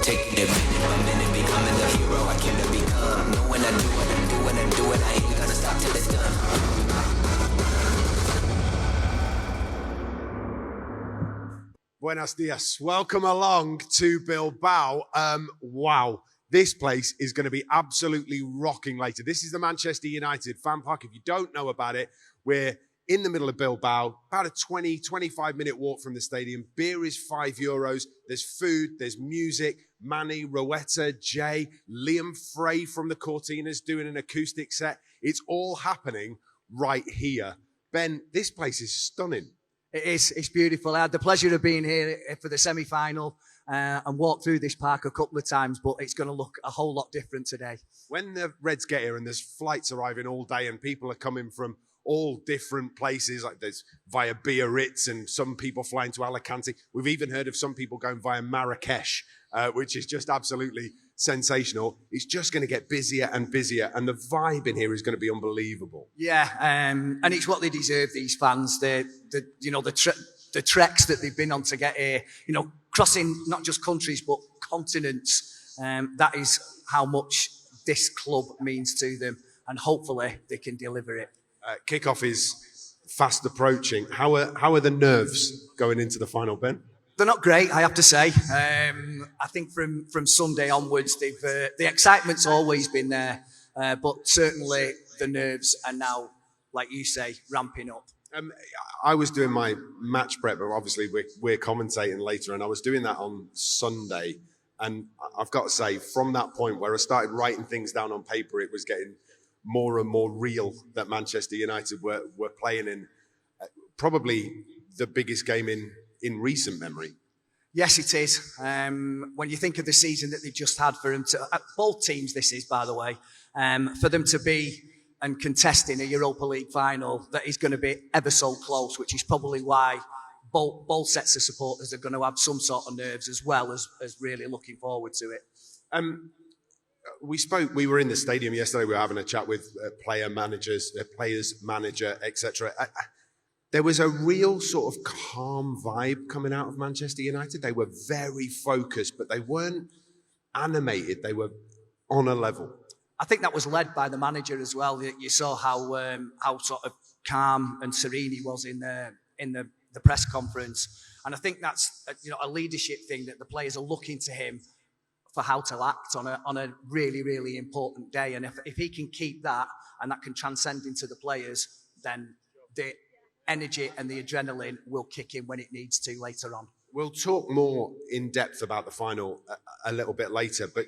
Taking it minute by minute, becoming the hero I came to become. Know when I do it, I do it, I do it. I ain't gonna stop till it's done. Buenos dias. Welcome along to Bilbao. Wow. This place is going to be absolutely rocking later. This is the Manchester United fan park. If you don't know about it, we're in the middle of Bilbao, about a 25-minute walk from the stadium. Beer is €5. There's food, there's music. Manny, Rowetta, Jay, Liam Frey from the Cortinas doing an acoustic set. It's all happening right here. Ben, this place is stunning. It is. It's beautiful. I had the pleasure of being here for the semi-final and walked through this park a couple of times, but it's going to look a whole lot different today. When the Reds get here and there's flights arriving all day and people are coming from all different places, like there's via Biarritz and some people flying to Alicante. We've even heard of some people going via Marrakesh, which is just absolutely sensational. It's just going to get busier and busier, and the vibe in here is going to be unbelievable. Yeah, and it's what they deserve, these fans. The treks that they've been on to get here, crossing not just countries but continents. That is how much this club means to them, and hopefully they can deliver it. Kickoff is fast approaching. How are the nerves going into the final, Ben? They're not great, I have to say. I think from Sunday onwards, the excitement's always been there, but certainly the nerves are now, like you say, ramping up. I was doing my match prep, but obviously we're commentating later, and I was doing that on Sunday. And I've got to say, from that point where I started writing things down on paper, it was getting more and more real that Manchester United were playing in probably the biggest game in recent memory. Yes, it is. When you think of the season that they've just had for them to, both teams this is, by the way, for them to be and contesting a Europa League final that is going to be ever so close, which is probably why both sets of supporters are going to have some sort of nerves as well as really looking forward to it. We were in the stadium yesterday. We were having a chat with players, manager, etc. There was a real sort of calm vibe coming out of Manchester United. They were very focused, but they weren't animated. They were on a level. I think that was led by the manager as well. You saw how sort of calm and serene he was in the press conference, and I think that's a leadership thing that the players are looking to him for how to act on a really, really important day. And if he can keep that and that can transcend into the players, then the energy and the adrenaline will kick in when it needs to later on. We'll talk more in depth about the final a little bit later, but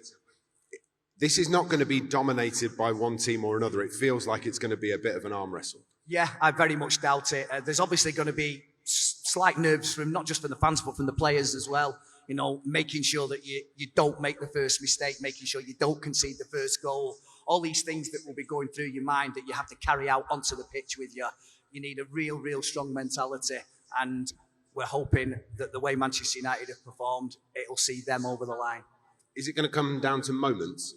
this is not going to be dominated by one team or another. It feels like it's going to be a bit of an arm wrestle. Yeah, I very much doubt it. There's obviously going to be slight nerves from not just from the fans, but from the players as well. Making sure that you don't make the first mistake, making sure you don't concede the first goal. All these things that will be going through your mind that you have to carry out onto the pitch with you. You need a real strong mentality. And we're hoping that the way Manchester United have performed, it'll see them over the line. Is it going to come down to moments?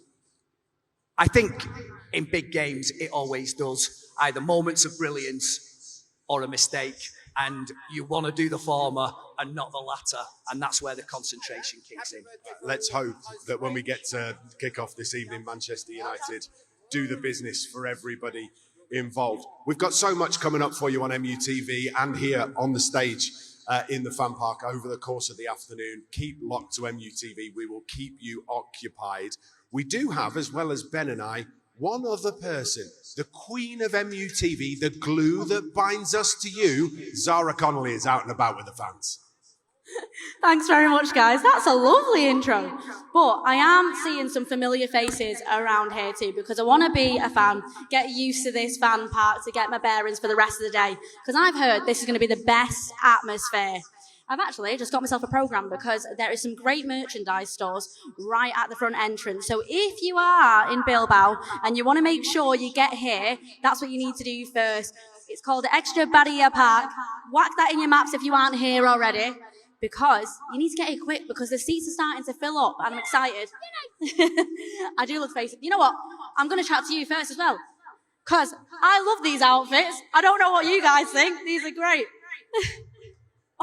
I think in big games, it always does. Either moments of brilliance or a mistake. And you want to do the former and not the latter. And that's where the concentration kicks in. Let's hope that when we get to kick off this evening, Manchester United do the business for everybody involved. We've got so much coming up for you on MUTV and here on the stage in the fan park over the course of the afternoon. Keep locked to MUTV. We will keep you occupied. We do have, as well as Ben and I, one other person, the queen of MUTV, the glue that binds us to you. Zara Connolly is out and about with the fans. Thanks very much, guys. That's a lovely intro. But I am seeing some familiar faces around here too, because I want to be a fan, get used to this fan park to get my bearings for the rest of the day. Because I've heard this is going to be the best atmosphere. I've actually just got myself a programme because there is some great merchandise stores right at the front entrance. So if you are in Bilbao and you want to make sure you get here, that's what you need to do first. It's called the Extra Barrier Park. Whack that in your maps if you aren't here already, because you need to get here quick because the seats are starting to fill up and I'm excited. I do love space. You know what? I'm going to chat to you first as well because I love these outfits. I don't know what you guys think. These are great.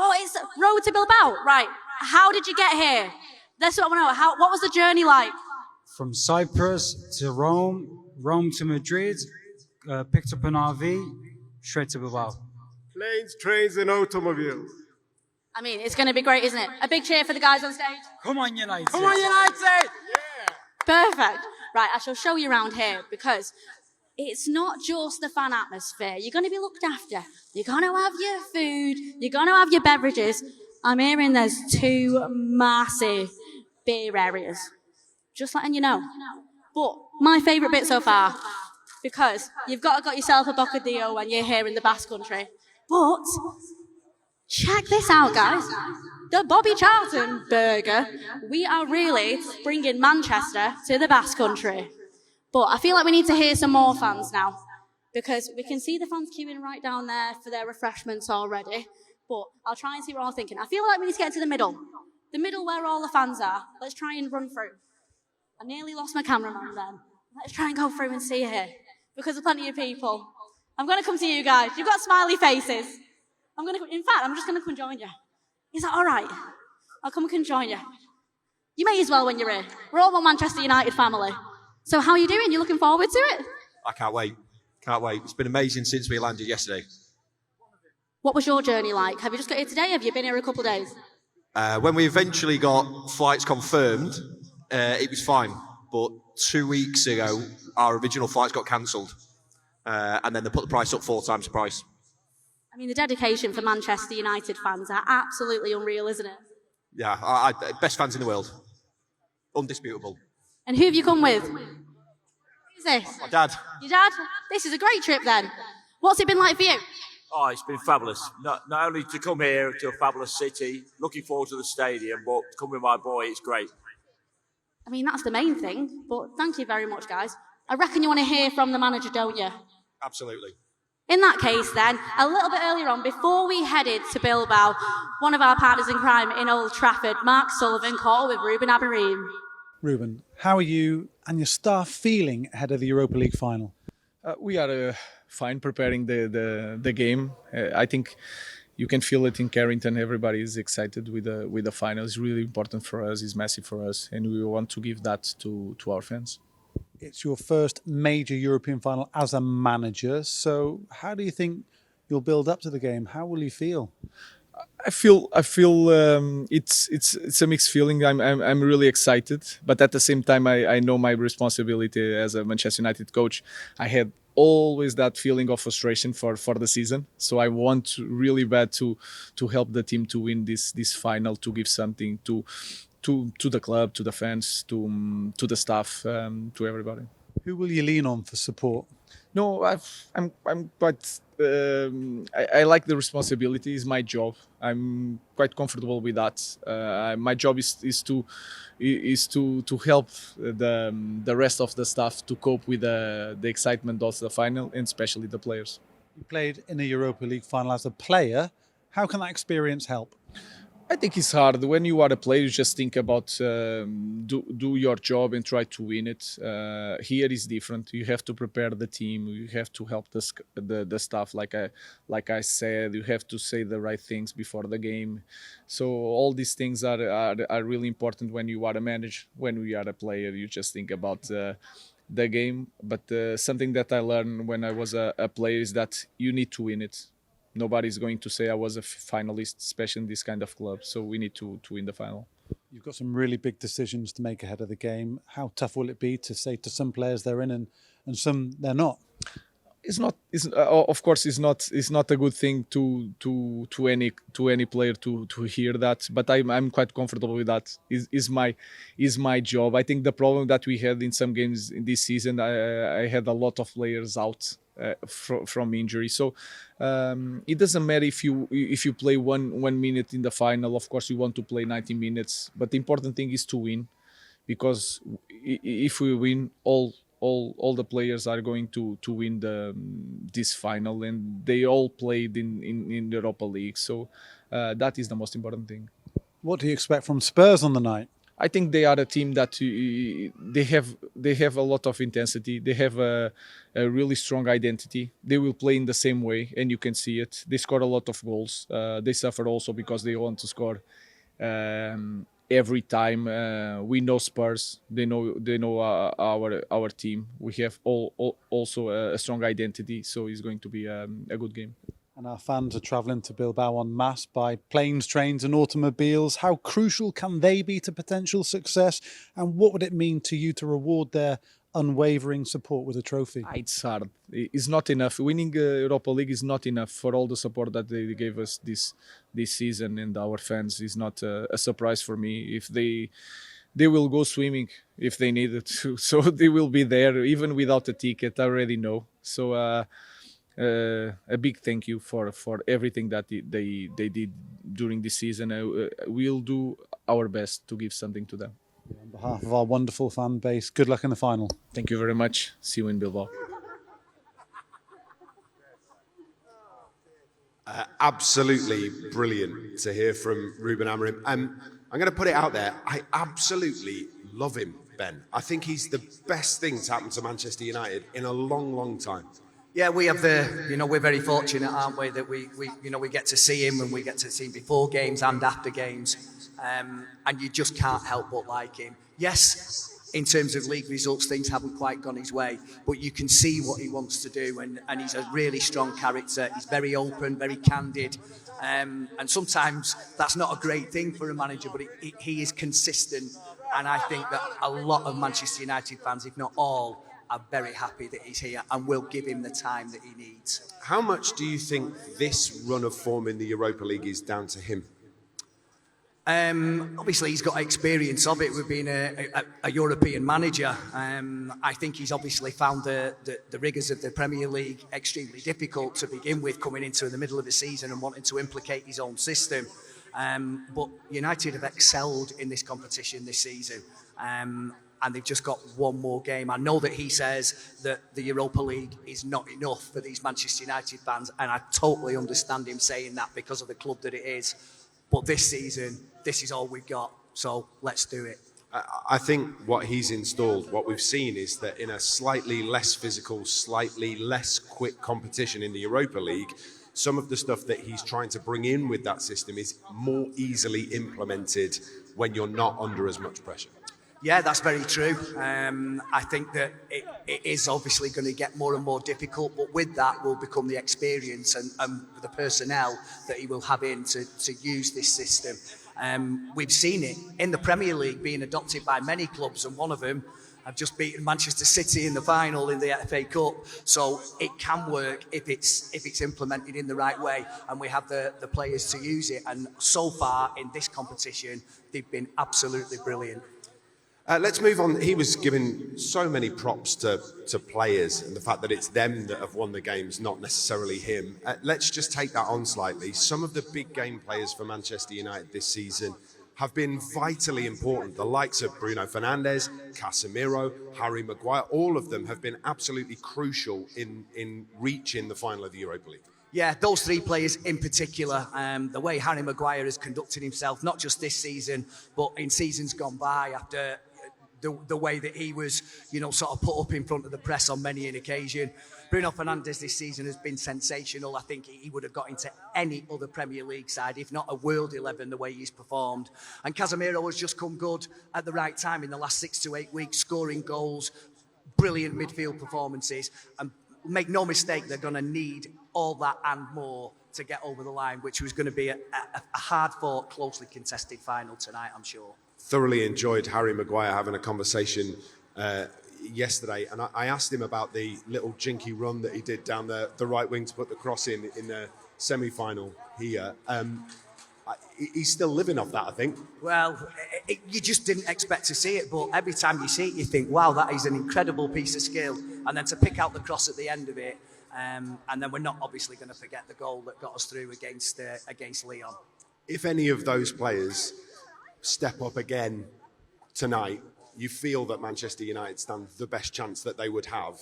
Oh, it's Road to Bilbao. Right. How did you get here? That's what I want to know. What was the journey like? From Cyprus to Rome, Rome to Madrid, picked up an RV, straight to Bilbao. Planes, trains, and automobiles. I mean, it's going to be great, isn't it? A big cheer for the guys on stage. Come on, United! Come on, United! Perfect. Right, I shall show you around here because it's not just the fan atmosphere. You're going to be looked after. You're going to have your food. You're going to have your beverages. I'm hearing there's 2 massive beer areas. Just letting you know. But my favourite bit so far, because you've got yourself a bocadillo when you're here in the Basque Country. But check this out, guys. The Bobby Charlton burger. We are really bringing Manchester to the Basque Country. But I feel like we need to hear some more fans now, because we can see the fans queuing right down there for their refreshments already. But I'll try and see what I'm thinking. I feel like we need to get to the middle where all the fans are. Let's try and run through. I nearly lost my cameraman then. Let's try and go through and see here, because there's plenty of people. I'm going to come to you guys. You've got smiley faces. In fact, I'm just going to come join you. Is that all right? I'll come and join you. You may as well when you're here. We're all one Manchester United family. So how are you doing? You looking forward to it? I can't wait. Can't wait. It's been amazing since we landed yesterday. What was your journey like? Have you just got here today? Have you been here a couple of days? When we eventually got flights confirmed, it was fine. But 2 weeks ago, our original flights got cancelled. And then they put the price up 4 times the price. I mean, the dedication for Manchester United fans are absolutely unreal, isn't it? Yeah, best fans in the world. Undisputable. And who have you come with? Who's this? My dad. Your dad? This is a great trip then. What's it been like for you? Oh, it's been fabulous. Not only to come here to a fabulous city, looking forward to the stadium, but to come with my boy, it's great. I mean, that's the main thing, but thank you very much, guys. I reckon you want to hear from the manager, don't you? Absolutely. In that case, then, a little bit earlier on, before we headed to Bilbao, one of our partners in crime in Old Trafford, Mark Sullivan, caught with Ruben Amorim. Ruben, how are you and your staff feeling ahead of the Europa League final? We are fine preparing the game. I think you can feel it in Carrington. Everybody is excited with the final. It's really important for us. It's massive for us, and we want to give that to our fans. It's your first major European final as a manager. So how do you think you'll build up to the game? How will you feel? I feel it's a mixed feeling. I'm really excited, but at the same time, I know my responsibility as a Manchester United coach. I had always that feeling of frustration for the season. So I want really bad to help the team to win this final, to give something to the club, to the fans, to the staff, to everybody. Who will you lean on for support? No, I'm quite. I like the responsibility. It's my job. I'm quite comfortable with that. My job is to help the rest of the staff to cope with the excitement of the final, and especially the players. You played in a Europa League final as a player. How can that experience help? I think it's hard. When you are a player, you just think about do your job and try to win it. Here is different. You have to prepare the team. You have to help the staff. Like I said, you have to say the right things before the game. So all these things are really important when you are a manager. When we are a player, you just think about the game. But something that I learned when I was a player is that you need to win it. Nobody's going to say I was a finalist, especially in this kind of club. So we need to win the final. You've got some really big decisions to make ahead of the game. How tough will it be to say to some players they're in and some they're not? Of course, it's not a good thing to any player to hear that. But I'm quite comfortable with that. Is my job. I think the problem that we had in some games in this season, I had a lot of players out from injury. So it doesn't matter if you play one minute in the final. Of course, you want to play 90 minutes. But the important thing is to win, because if we win, all the players are going to win this final, and they all played in the Europa League. So that is the most important thing. What do you expect from Spurs on the night? I think they are a team that they have a lot of intensity. They have a really strong identity. They will play in the same way, and you can see it. They score a lot of goals. They suffer also because they want to score every time. We know Spurs. They know our team. We have also a strong identity, so it's going to be a good game. And our fans are travelling to Bilbao en masse by planes, trains and automobiles. How crucial can they be to potential success? And what would it mean to you to reward their unwavering support with a trophy? It's hard. It's not enough. Winning Europa League is not enough for all the support that they gave us this season, and our fans is not a surprise for me. If they will go swimming if they needed to, so they will be there even without a ticket. I already know. So a big thank you for everything that they did during this season. We'll do our best to give something to them. On behalf of our wonderful fan base, good luck in the final. Thank you very much. See you in Bilbao. Absolutely brilliant to hear from Ruben Amorim. I'm going to put it out there. I absolutely love him, Ben. I think he's the best thing to happen to Manchester United in a long, long time. Yeah, we have we're very fortunate, aren't we, that we get to see him, and we get to see him before games and after games. And you just can't help but like him. Yes, in terms of league results, things haven't quite gone his way, but you can see what he wants to do, and he's a really strong character. He's very open, very candid, and sometimes that's not a great thing for a manager, but he is consistent, and I think that a lot of Manchester United fans, if not all, are very happy that he's here and will give him the time that he needs. How much do you think this run of form in the Europa League is down to him? Obviously, he's got experience of it with being a European manager. I think he's obviously found the rigours of the Premier League extremely difficult to begin with, coming into the middle of the season and wanting to implicate his own system. But United have excelled in this competition this season. And they've just got one more game. I know that he says that the Europa League is not enough for these Manchester United fans, and I totally understand him saying that because of the club that it is. But this season, this is all we've got, so let's do it. I think what he's installed, what we've seen, is that in a slightly less physical, slightly less quick competition in the Europa League, some of the stuff that he's trying to bring in with that system is more easily implemented when you're not under as much pressure. Yeah, that's very true. I think that it is obviously going to get more and more difficult, but with that will become the experience and the personnel that he will have in to use this system. We've seen it in the Premier League being adopted by many clubs, and one of them have just beaten Manchester City in the final in the FA Cup. So it can work if it's implemented in the right way, and we have the players to use it. And so far in this competition, they've been absolutely brilliant. Let's move on. He was giving so many props to players and the fact that it's them that have won the games, not necessarily him. Let's just take that on slightly. Some of the big game players for Manchester United this season have been vitally important. The likes of Bruno Fernandes, Casemiro, Harry Maguire, all of them have been absolutely crucial in reaching the final of the Europa League. Yeah, those three players in particular, the way Harry Maguire has conducted himself, not just this season, but in seasons gone by, after the way that he was, sort of put up in front of the press on many an occasion. Bruno Fernandes this season has been sensational. I think he would have got into any other Premier League side, if not a World 11, the way he's performed. And Casemiro has just come good at the right time in the last 6 to 8 weeks, scoring goals, brilliant midfield performances. And make no mistake, they're going to need all that and more to get over the line, which was going to be a hard-fought, closely contested final tonight, I'm sure. Thoroughly enjoyed Harry Maguire having a conversation yesterday, and I asked him about the little jinky run that he did down the right wing to put the cross in the semi-final here. He's still living off that, I think. Well, you just didn't expect to see it, but every time you see it, you think, wow, that is an incredible piece of skill. And then to pick out the cross at the end of it, and then we're not obviously going to forget the goal that got us through against Lyon. If any of those players step up again tonight, you feel that Manchester United stand the best chance that they would have.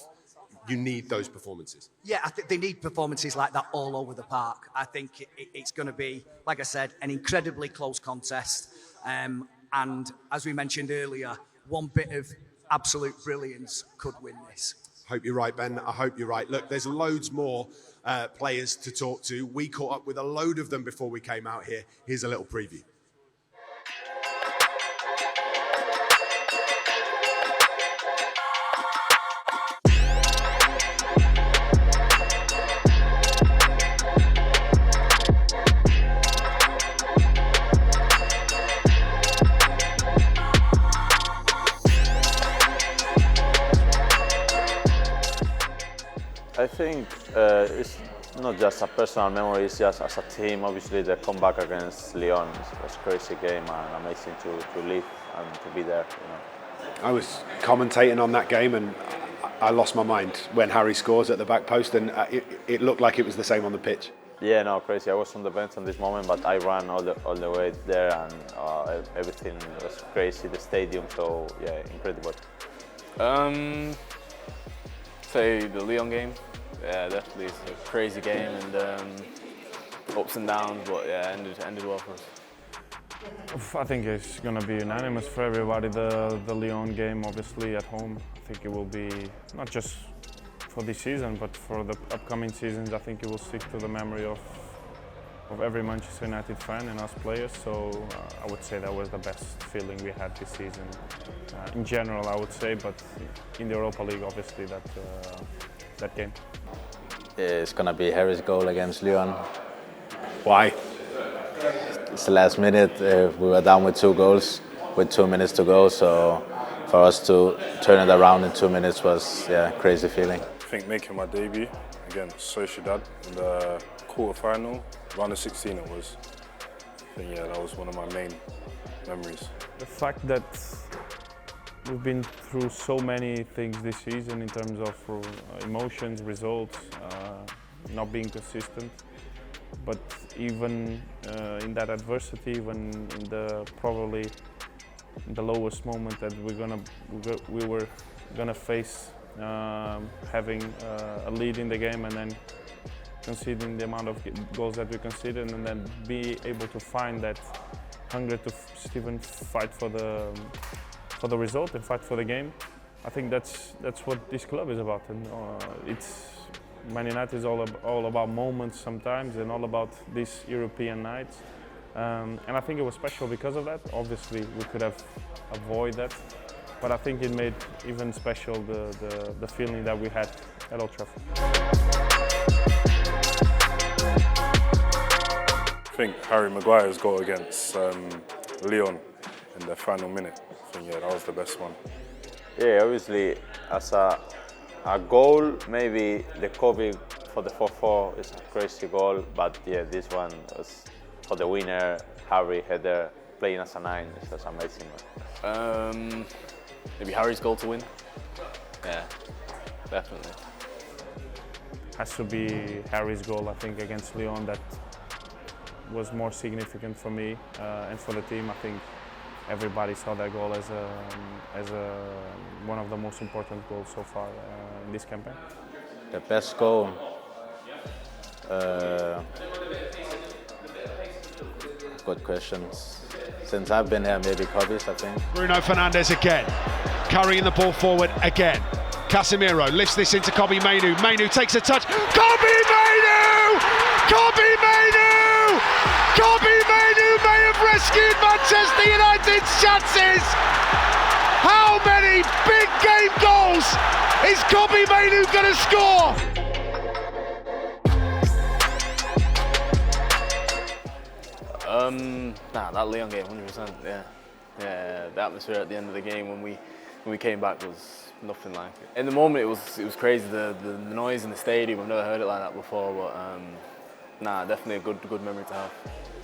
You need those performances. Yeah, I think they need performances like that all over the park. I think it's going to be, like I said, an incredibly close contest. And as we mentioned earlier, one bit of absolute brilliance could win this. Hope you're right, Ben. I hope you're right. Look, there's loads more players to talk to. We caught up with a load of them before we came out here. Here's a little preview. I think it's not just a personal memory, it's just as a team. Obviously the comeback against Lyon was a crazy game and amazing to live and to be there. You know. I was commentating on that game and I lost my mind when Harry scores at the back post, and it looked like it was the same on the pitch. Yeah, no, crazy. I was on the bench on this moment, but I ran all the way there, and everything was crazy. The stadium, so yeah, incredible. Say the Lyon game. Yeah, definitely it's a crazy game and ups and downs, but yeah, ended well for us. I think it's going to be unanimous for everybody. The Lyon game, obviously at home. I think it will be not just for this season, but for the upcoming seasons. I think it will stick to the memory of every Manchester United fan and us players. So I would say that was the best feeling we had this season. In general, I would say, but in the Europa League, obviously that game. It's gonna be Harry's goal against Lyon. Why? It's the last minute. We were down with 2 goals with 2 minutes to go. So for us to turn it around in 2 minutes was crazy feeling. I think making my debut against Sociedad in the quarter-final, round of 16 it was. I think that was one of my main memories. The fact that we've been through so many things this season in terms of emotions, results, not being consistent. But even in that adversity, even in probably the lowest moment that we were gonna face, having a lead in the game and then conceding the amount of goals that we conceded, and then be able to find that hunger to even fight for the result and fight for the game. I think that's what this club is about, and Man United is all about moments sometimes, and all about these European nights. And I think it was special because of that. Obviously, we could have avoided that, but I think it made even special the feeling that we had at Old Trafford. I think Harry Maguire's goal against Lyon in the final minute. I think that was the best one. Yeah, obviously, as a goal, maybe the Kobe for the 4-4 is a crazy goal, but yeah, this one was for the winner, Harry header, playing as a 9, it was amazing. Maybe Harry's goal to win. Yeah, definitely. Has to be Harry's goal, I think, against Lyon. That was more significant for me and for the team. I think everybody saw that goal as one of the most important goals so far in this campaign. The best goal. Good questions. Since I've been here, maybe Kobe's, I think. Bruno Fernandes again, carrying the ball forward again. Casemiro lifts this into Kobe Mainoo. Mainoo takes a touch. Kobe Mainoo! Kobe Mainoo! Kobe Mainoo may have rescued Manchester United's chances. How many big game goals is Kobe Mainoo going to score? That Lyon game, 100%. Yeah. The atmosphere at the end of the game when we came back was nothing like it. In the moment, it was crazy. The noise in the stadium. I've never heard it like that before. But definitely a good memory to have.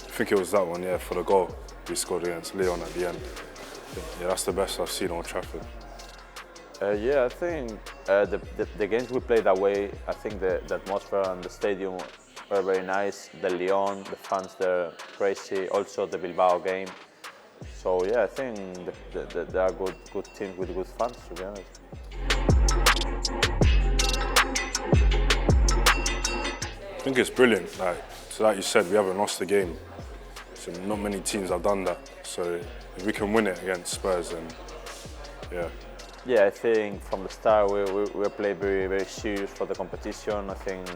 I think it was that one, yeah, for the goal we scored against Lyon at the end. Yeah, that's the best I've seen on Old Trafford. Yeah, I think the games we played that way, I think the atmosphere and the stadium were very nice. The Lyon, the fans there, crazy. Also the Bilbao game. So yeah, I think they are good teams with good fans, to be honest. I think it's brilliant. Like you said, we haven't lost a game. So not many teams have done that. So if we can win it against Spurs, then yeah. Yeah, I think from the start we played very, very serious for the competition. I think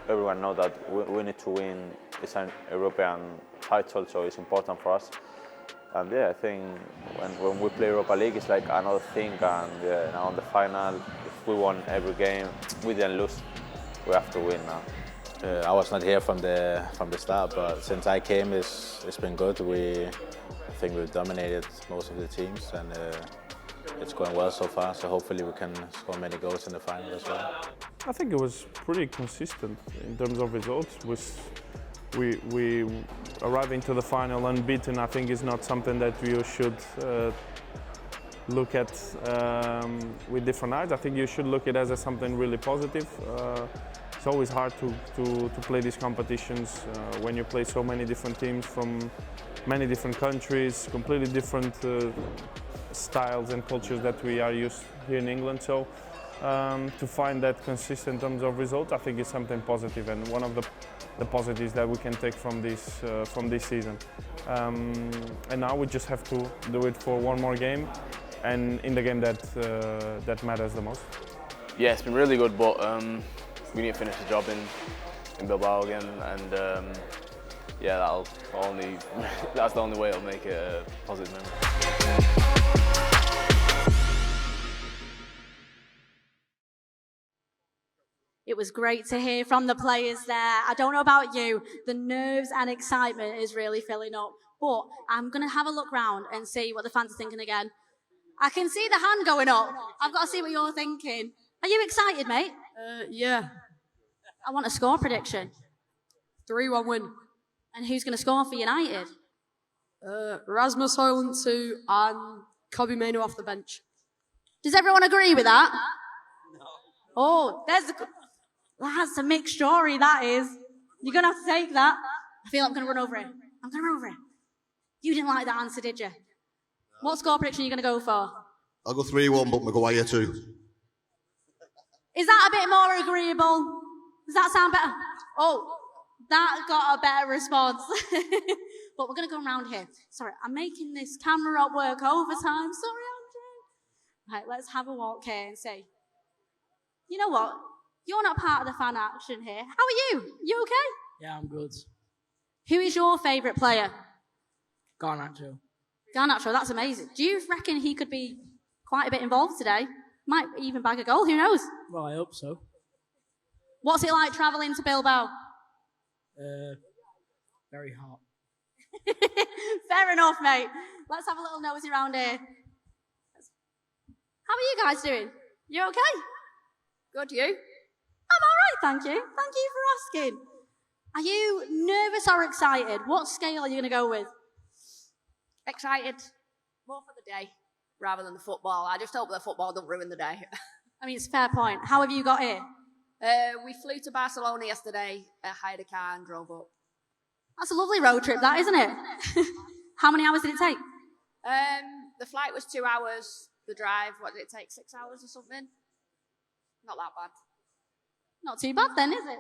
everyone knows that we need to win. It's an European title, so it's important for us. And yeah, I think when we play Europa League, it's like another thing. And yeah, now in the final, if we won every game, we didn't lose. We have to win now. I was not here from the start, but since I came, it's been good. I think we've dominated most of the teams, and it's going well so far. So hopefully we can score many goals in the final as well. I think it was pretty consistent in terms of results. We arriving to the final unbeaten, I think, is not something that you should look at with different eyes. I think you should look at it as something really positive. It's always hard to play these competitions when you play so many different teams from many different countries, completely different styles and cultures that we are used here in England. So to find that consistent in terms of results, I think is something positive, and one of the positives that we can take from this season. And now we just have to do it for one more game, and in the game that matters the most. Yeah, it's been really good, but we need to finish the job in Bilbao again, and yeah, that's the only way it'll make it a positive memory. It was great to hear from the players there. I don't know about you, the nerves and excitement is really filling up. But I'm going to have a look round and see what the fans are thinking again. I can see the hand going up. I've got to see what you're thinking. Are you excited, mate? Yeah. I want a score prediction. 3-1 win. And who's going to score for United? Rasmus Højlund 2 and Kobbie Mainoo off the bench. Does everyone agree with that? No. Oh, that's a mixed story, that is. You're going to have to take that. I feel I'm going to run over it. I'm going to run over it. You didn't like that answer, did you? No. What score prediction are you going to go for? I'll go 3-1, but Maguire 2. Is that a bit more agreeable? Does that sound better? Oh, that got a better response. But we're going to go around here. Sorry, I'm making this camera up work overtime. Sorry, Andrew. Right, let's have a walk here and say, you know what? You're not part of the fan action here. How are you? You okay? Yeah, I'm good. Who is your favourite player? Garnacho. Garnacho, that's amazing. Do you reckon he could be quite a bit involved today? Might even bag a goal, who knows? Well, I hope so. What's it like travelling to Bilbao? Very hot. Fair enough, mate. Let's have a little nosy around here. How are you guys doing? You okay? Good, you? I'm all right, thank you. Thank you for asking. Are you nervous or excited? What scale are you going to go with? Excited. More for the day rather than the football. I just hope the football don't ruin the day. I mean, it's a fair point. How have you got here? We flew to Barcelona yesterday, hired a car and drove up. That's a lovely road trip, that, isn't it? How many hours did it take? The flight was 2 hours. The drive, what did it take, 6 hours or something? Not that bad. Not too bad then, is it?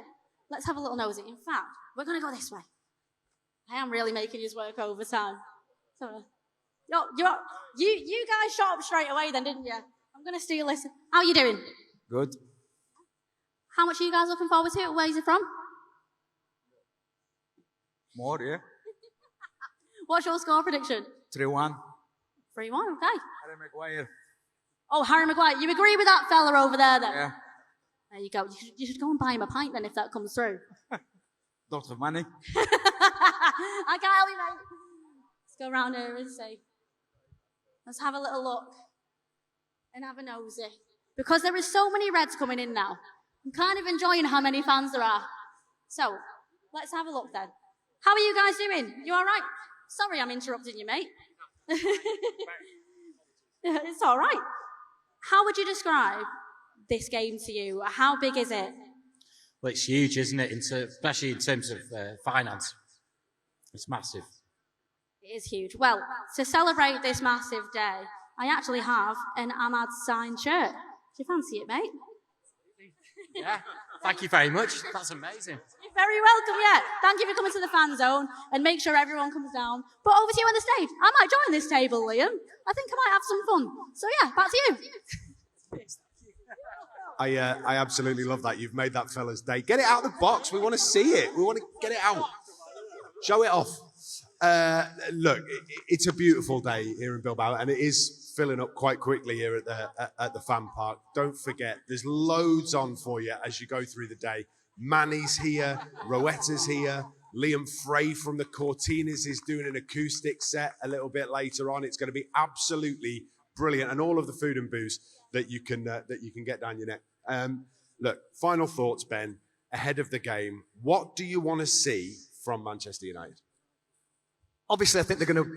Let's have a little nosy. In fact, we're going to go this way. I am really making you work overtime. So, you guys shot up straight away then, didn't you? I'm going to steal this. How are you doing? Good. How much are you guys looking forward to? Where's it from? More, yeah. What's your score prediction? 3-1. 3-1, okay. Harry Maguire. Oh, Harry Maguire. You agree with that fella over there then? Yeah. There you go. You should go and buy him a pint then if that comes through. Don't have money. I can't help you, mate. Let's go around here and see. Let's have a little look and have a nosy. Because there is so many Reds coming in now. I'm kind of enjoying how many fans there are. So, let's have a look then. How are you guys doing? You all right? Sorry I'm interrupting you, mate. It's all right. How would you describe this game to you? How big is it? Well, it's huge, isn't it? Especially in terms of finance. It's massive. It is huge. Well, to celebrate this massive day, I actually have an Ahmad signed shirt. Do you fancy it, mate? Yeah. Thank you very much. That's amazing. You're very welcome, yeah. Thank you for coming to the fan zone and make sure everyone comes down. But over to you on the stage. I might join this table, Liam. I think I might have some fun. So yeah, back to you. I absolutely love that. You've made that fella's day. Get it out of the box. We want to see it. We want to get it out. Show it off. Look, it's a beautiful day here in Bilbao, and it is filling up quite quickly here at the fan park. Don't forget, there's loads on for you as you go through the day. Manny's here, Roetta's here, Liam Frey from the Cortinas is doing an acoustic set a little bit later on. It's going to be absolutely brilliant, and all of the food and booze that you can get down your neck. Look, final thoughts, Ben, ahead of the game. What do you want to see from Manchester United? Obviously, I think they're going to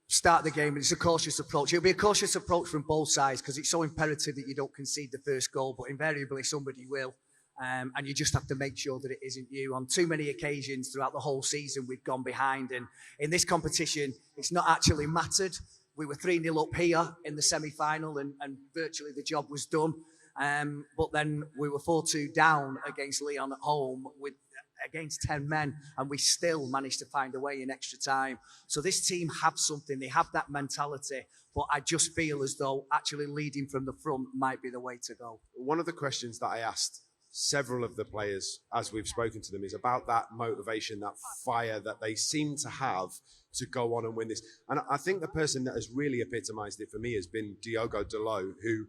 start the game, and it's a cautious approach. It'll be a cautious approach from both sides because it's so imperative that you don't concede the first goal, but invariably somebody will. And you just have to make sure that it isn't you. On too many occasions throughout the whole season, we've gone behind. And in this competition, it's not actually mattered. We were 3-0 up here in the semi-final and virtually the job was done. But then we were 4-2 down against Lyon at home against 10 men, and we still managed to find a way in extra time. So this team have something. They have that mentality. But I just feel as though actually leading from the front might be the way to go. One of the questions that I asked several of the players as we've spoken to them is about that motivation, that fire that they seem to have to go on and win this. And I think the person that has really epitomized it for me has been Diogo Dalot, who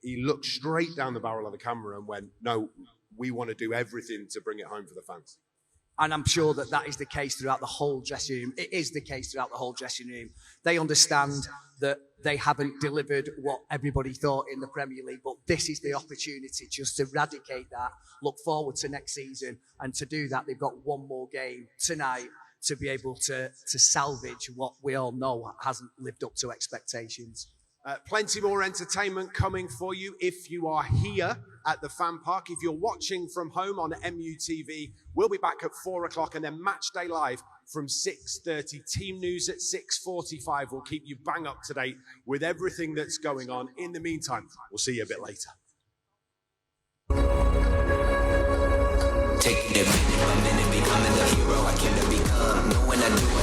he looked straight down the barrel of the camera and went, no, we want to do everything to bring it home for the fans. And I'm sure that is the case throughout the whole dressing room. It is the case throughout the whole dressing room. They understand that they haven't delivered what everybody thought in the Premier League, but this is the opportunity just to eradicate that, look forward to next season, and to do that, they've got one more game tonight to be able to salvage what we all know hasn't lived up to expectations. Plenty more entertainment coming for you if you are here at the fan park. If you're watching from home on MUTV, we'll be back at 4 o'clock and then Match Day Live from 6:30. Team news at 6:45. We'll keep you bang up to date with everything that's going on. In the meantime, we'll see you a bit later. Taking it minute by minute, becoming the hero I came to become. Knowing I do it.